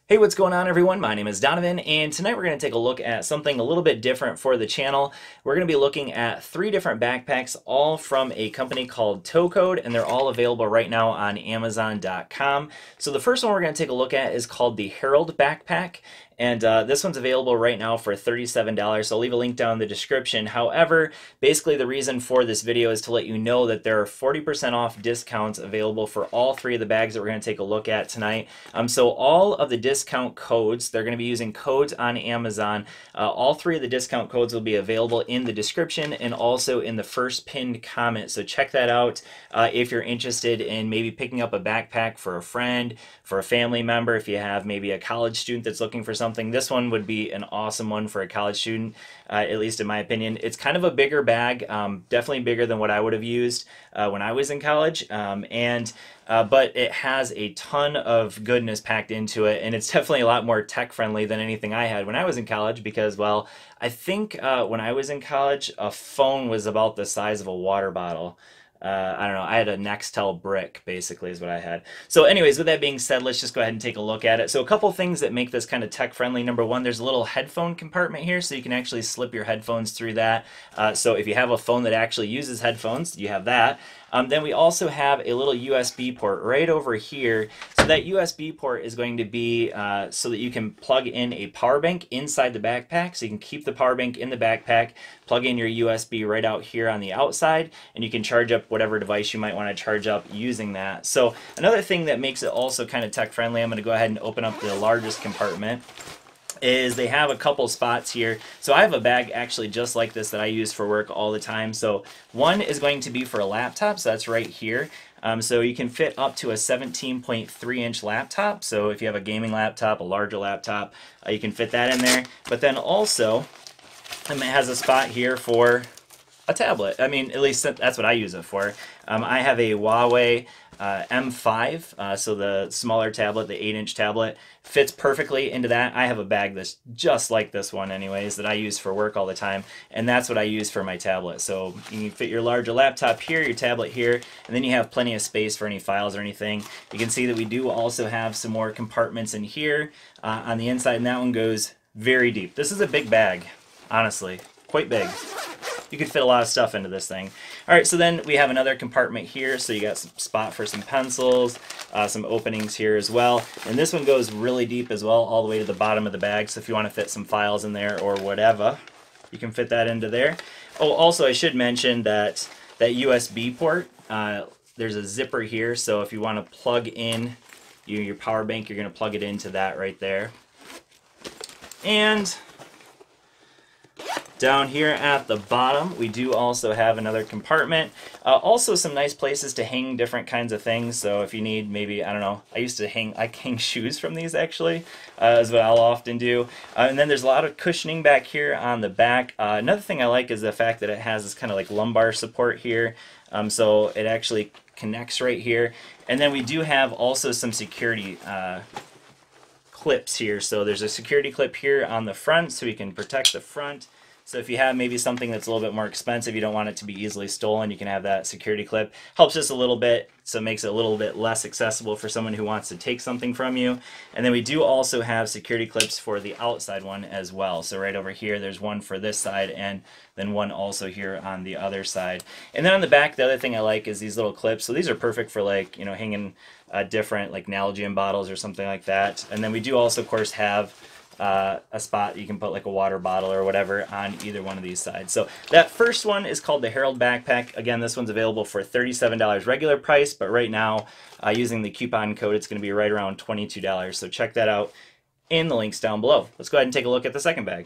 Hey, what's going on everyone? My name is Donovan, and tonight we're going to take a look at something a little bit different for the channel. We're going to be looking at 3 different backpacks, all from a company called Tocode, and they're all available right now on Amazon.com. So the first one we're going to take a look at is called the Herald backpack, and this one's available right now for $37. So I'll leave a link down in the description. However, basically the reason for this video is to let you know that there are 40% off discounts available for all 3 of the bags that we're going to take a look at tonight. So all of the discount codes, they're going to be using codes on Amazon. All 3 of the discount codes will be available in the description and also in the first pinned comment. So check that out if you're interested in maybe picking up a backpack for a friend, for a family member, if you have maybe a college student that's looking for something. This one would be an awesome one for a college student, at least in my opinion. It's kind of a bigger bag, definitely bigger than what I would have used when I was in college, but it has a ton of goodness packed into it, and it's definitely a lot more tech friendly than anything I had when I was in college because, well, I think when I was in college, a phone was about the size of a water bottle. I don't know, I had a Nextel brick, basically, is what I had. So anyways, with that being said, let's just go ahead and take a look at it. So a couple things that make this kind of tech friendly. Number one, there's a little headphone compartment here, so you can actually slip your headphones through that. So if you have a phone that actually uses headphones, you have that. Then we also have a little USB port right over here. So that USB port is going to be so that you can plug in a power bank inside the backpack. So you can keep the power bank in the backpack, plug in your USB right out here on the outside, and you can charge up whatever device you might want to charge up using that. So another thing that makes it also kind of tech friendly, I'm going to go ahead and open up the largest compartment, is they have a couple spots here. So I have a bag actually just like this that I use for work all the time. So one is going to be for a laptop, so that's right here. So you can fit up to a 17.3-inch laptop. So if you have a gaming laptop, a larger laptop, you can fit that in there. But then also, it has a spot here for a tablet. I mean, at least that's what I use it for. I have a Huawei M5, so the smaller tablet, the 8-inch tablet, fits perfectly into that. I have a bag that's just like this one anyways that I use for work all the time, and that's what I use for my tablet. So you can fit your larger laptop here, your tablet here, and then you have plenty of space for any files or anything. You can see that we do also have some more compartments in here on the inside, and that one goes very deep. This is a big bag, honestly, quite big. You could fit a lot of stuff into this thing. All right, so then we have another compartment here, so you got some spot for some pencils, some openings here as well. And this one goes really deep as well, all the way to the bottom of the bag, so if you want to fit some files in there or whatever, you can fit that into there. Oh, also I should mention that that USB port, there's a zipper here, so if you want to plug in your power bank, you're going to plug it into that right there. And down here at the bottom, we do also have another compartment. Also some nice places to hang different kinds of things. So if you need maybe, I don't know, I hang shoes from these actually, is what I'll often do. And then there's a lot of cushioning back here on the back. Another thing I like is the fact that it has this kind of like lumbar support here. So it actually connects right here. And then we do have also some security clips here. So there's a security clip here on the front so you can protect the front. So if you have maybe something that's a little bit more expensive, you don't want it to be easily stolen, you can have that security clip. Helps just a little bit, so it makes it a little bit less accessible for someone who wants to take something from you. And then we do also have security clips for the outside one as well. So right over here, there's one for this side and then one also here on the other side. And then on the back, the other thing I like is these little clips. So these are perfect for like, you know, hanging different like Nalgene bottles or something like that. And then we do also, of course, have a spot you can put like a water bottle or whatever on either one of these sides. So that first one is called the Herald backpack. Again, this one's available for $37 regular price, but right now using the coupon code it's going to be right around $22. So check that out in the links down below. Let's go ahead and take a look at the second bag.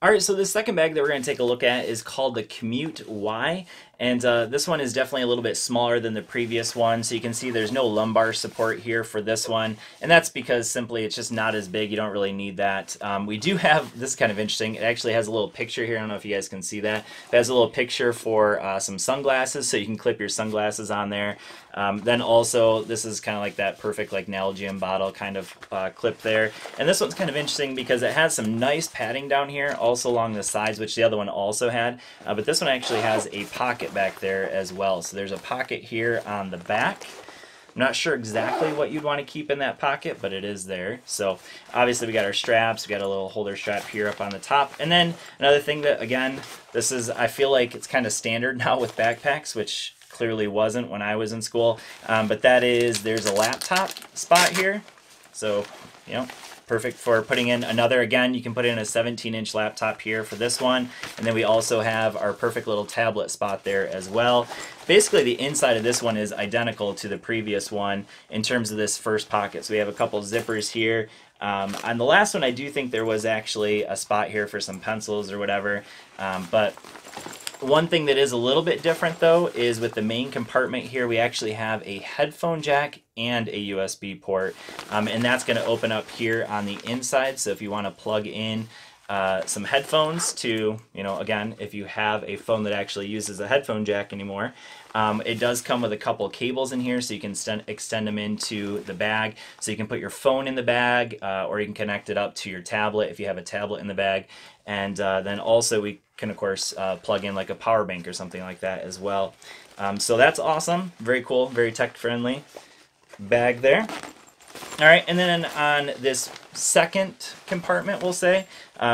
Alright, so the second bag that we're going to take a look at is called the Commute Y, and this one is definitely a little bit smaller than the previous one, so you can see there's no lumbar support here for this one, and that's because simply it's just not as big. You don't really need that. We do have, this is kind of interesting, it actually has a little picture here. I don't know if you guys can see that. It has a little picture for some sunglasses, so you can clip your sunglasses on there. Then also, this is kind of like that perfect like Nalgene bottle kind of clip there. And this one's kind of interesting because it has some nice padding down here, also along the sides, which the other one also had. But this one actually has a pocket back there as well. So there's a pocket here on the back. I'm not sure exactly what you'd want to keep in that pocket, but it is there. So obviously we got our straps, we got a little holder strap here up on the top. And then another thing that, again, this is, I feel like it's kind of standard now with backpacks, which clearly wasn't when I was in school. But that is, there's a laptop spot here. So, you know, perfect for putting in another. Again, you can put in a 17-inch laptop here for this one. And then we also have our perfect little tablet spot there as well. Basically, the inside of this one is identical to the previous one in terms of this first pocket. So we have a couple zippers here. On the last one, I do think there was actually a spot here for some pencils or whatever. But one thing that is a little bit different, though, is with the main compartment here, we actually have a headphone jack and a USB port. And that's going to open up here on the inside. So if you want to plug in some headphones to, you know, again, if you have a phone that actually uses a headphone jack anymore, it does come with a couple cables in here, so you can extend them into the bag. So you can put your phone in the bag, or you can connect it up to your tablet if you have a tablet in the bag. And then also we can, of course, plug in like a power bank or something like that as well. So that's awesome. Very cool, very tech-friendly bag there. All right, and then on this second compartment, we'll say,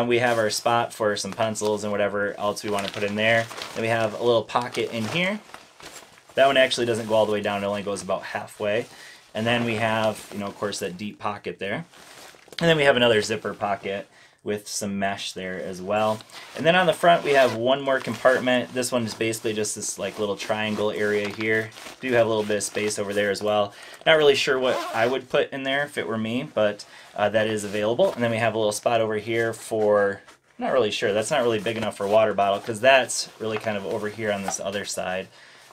we have our spot for some pencils and whatever else we want to put in there. Then we have a little pocket in here. That one actually doesn't go all the way down, it only goes about halfway. And then we have, you know, of course, that deep pocket there. And then we have another zipper pocket with some mesh there as well. And then on the front we have one more compartment. This one is basically just this like little triangle area here. Do have a little bit of space over there as well. Not really sure what I would put in there if it were me, but that is available. And then we have a little spot over here for, not really sure, that's not really big enough for a water bottle because that's really kind of over here on this other side.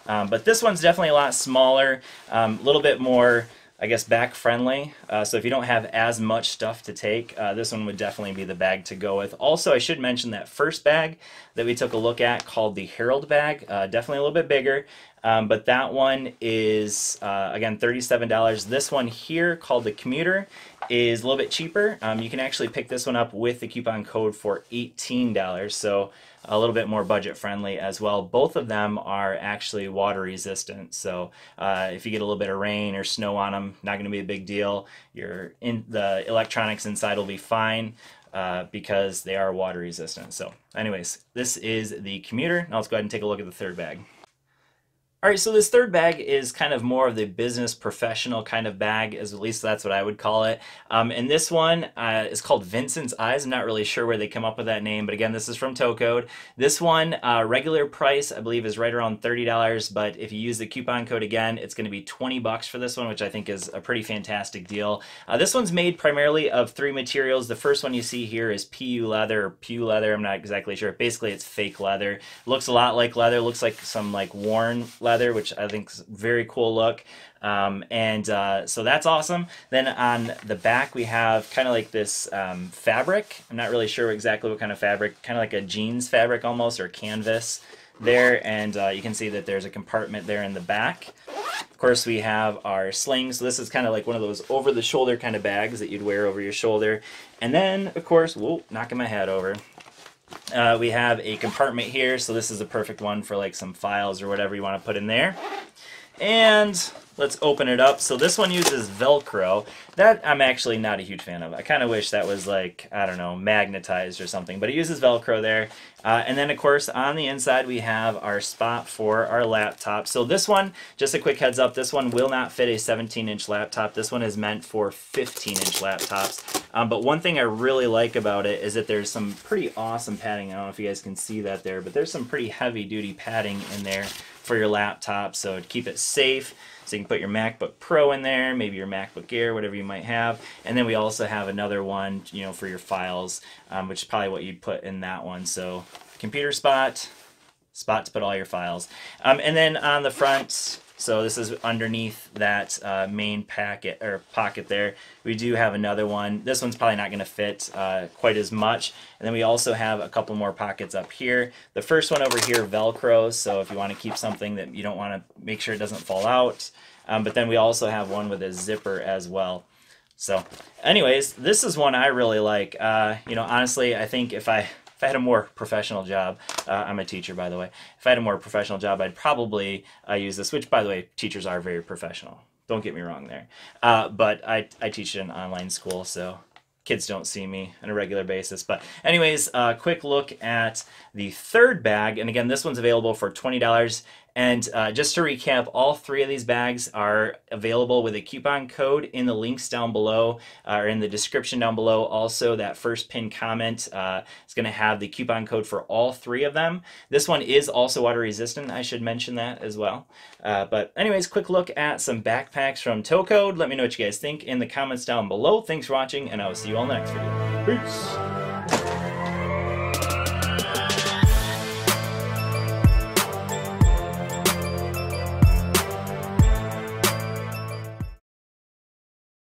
But this one's definitely a lot smaller, a little bit more, I guess, back friendly. So if you don't have as much stuff to take, this one would definitely be the bag to go with. Also, I should mention that first bag that we took a look at called the Herald bag, definitely a little bit bigger. But that one is, again, $37. This one here called the Commuter is a little bit cheaper. You can actually pick this one up with the coupon code for $18. So a little bit more budget friendly as well. Both of them are actually water resistant. So if you get a little bit of rain or snow on them, not going to be a big deal. The electronics inside will be fine. Because they are water resistant. So anyways, this is the Commuter. Now let's go ahead and take a look at the third bag. All right, so this third bag is kind of more of the business professional kind of bag, at least that's what I would call it. And this one is called Vincent's Eyes. I'm not really sure where they come up with that name, but again, this is from Tocode. This one, regular price, I believe, is right around $30, but if you use the coupon code again, it's going to be $20 for this one, which I think is a pretty fantastic deal. This one's made primarily of 3 materials. The first one you see here is PU leather or Pew leather. I'm not exactly sure. Basically, it's fake leather. Looks a lot like leather. Looks like some like worn leather, which I think is a very cool look. So that's awesome. Then on the back we have kind of like this fabric. I'm not really sure exactly what kind of fabric, kind of like a jeans fabric almost, or canvas there. And you can see that there's a compartment there in the back. Of course, we have our sling. So this is kind of like one of those over-the-shoulder kind of bags that you'd wear over your shoulder. And then, of course, whoa, knocking my head over. We have a compartment here, so this is a perfect one for like some files or whatever you want to put in there. And let's open it up. So this one uses Velcro. That I'm actually not a huge fan of. I kind of wish that was like, I don't know, magnetized or something, but it uses Velcro there. And then of course on the inside we have our spot for our laptop. So this one, just a quick heads up, this one will not fit a 17-inch laptop. This one is meant for 15-inch laptops. But one thing I really like about it is that there's some pretty awesome padding. I don't know if you guys can see that there, but there's some pretty heavy-duty padding in there for your laptop, so to keep it safe. So you can put your MacBook Pro in there, maybe your MacBook Air, whatever you might have. And then we also have another one, you know, for your files, which is probably what you'd put in that one. So computer spot to put all your files. And then on the front, so this is underneath that main packet or pocket there. We do have another one. This one's probably not going to fit quite as much. And then we also have a couple more pockets up here. The first one over here, Velcro. So if you want to keep something that you don't want to, make sure it doesn't fall out. But then we also have one with a zipper as well. So anyways, this is one I really like. You know, honestly, I think if I had a more professional job, I'm a teacher, by the way. If I had a more professional job, I'd probably use this, which, by the way, teachers are very professional. Don't get me wrong there. But I teach at an online school, so kids don't see me on a regular basis. But anyways, quick look at the third bag. And again, this one's available for $20. And just to recap, all three of these bags are available with a coupon code in the links down below or in the description down below. Also, that first pinned comment is going to have the coupon code for all three of them. This one is also water resistant. I should mention that as well. But anyways, quick look at some backpacks from Tocode. Let me know what you guys think in the comments down below. Thanks for watching, and I will see you all next video. Peace!